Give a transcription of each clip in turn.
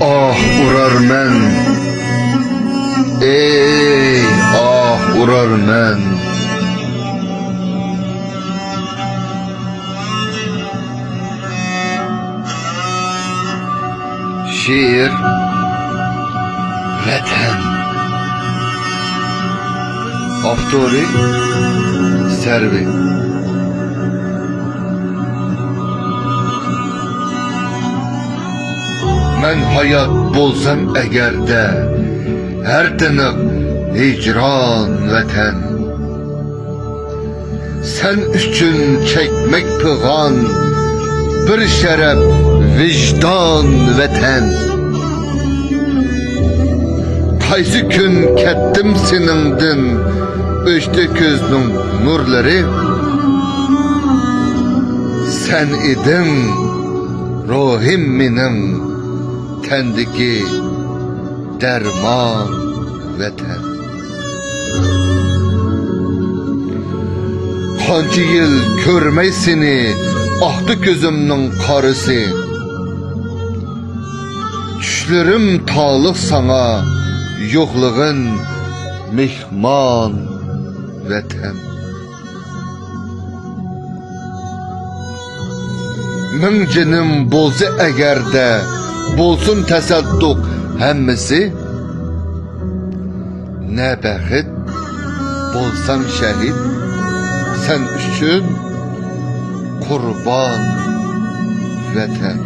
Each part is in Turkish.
Ah urar men, ey ah urar men. Şiir Vatan. Avtori Servi. Men hayat bolsam egerde, her tınık hicran vatan. Sen üçün çekmek pıgan, bir şeref vicdan vatan. Qaysı gün kettim senindin, öçtü gözünün nurları. Sen idin ruhim menin, tendiki derman vatan. Qancha yıl körmey seni, ahtı gözümnün qarısı. Düşlerim tağlıq sana, yoxluğun mihman vatan. Min cinim bolsa egerde, bolsun təsəddüq həmmisi. Ne bəxit, bolsam şəhid, sen üçün kurban vatan.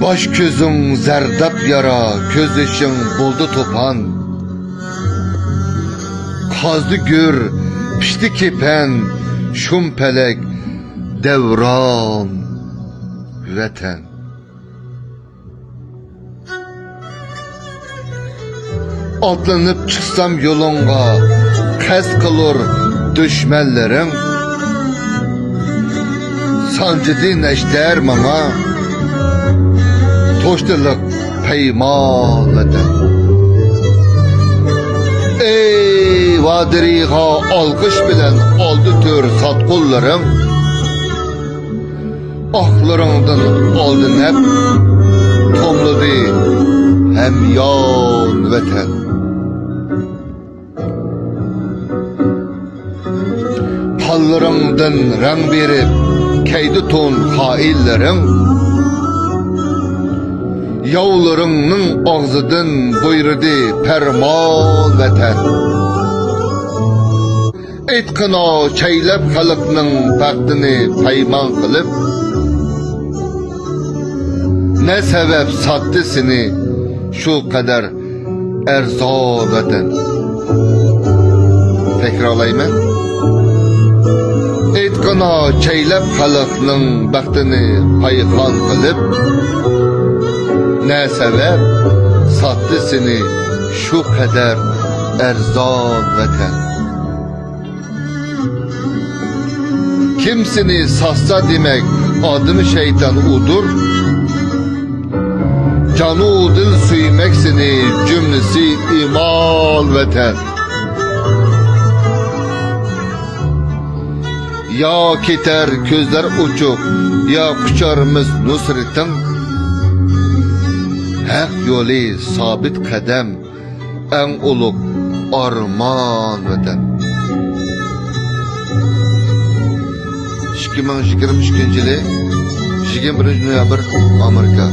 Baş gözün zərdab yara, göz işin buldu topan. Kazdı gör, pişti kepen, şum pelek, devran vatan. Atlanıp çıksam yolunga, kəs kılır düşmənlərin. Sancıdı neşter mana, toştuluk peyman vatan. Ey vadiriha alkış bilen aldı tür sat kollarım. Ahlarından aldın hep, tomladı hem yan vatan. Hallarından rang verip, keydi ton haillerin. Yavlarının ağzıdan buyurdu perman vatan. Etkına çeylep xalqның bəxtini payman qılıp, ne sebep sattı seni şu kadar erzor vatan. Tekrarlayayım. Etkına çeylep xalqның bəxtini payman qılıp, ne sebep sattı seni şu kadar erzor vatan. Kimsini sassa demek adını şeytan udur. Canı udil suymek seni cümlesi imal vatan. Ya keter közler uçuk, ya kuçarımız nusretin. Hak yolu sabit kadem, en uluk arman vatan. 2022 yılı 21 noyabr Amerika.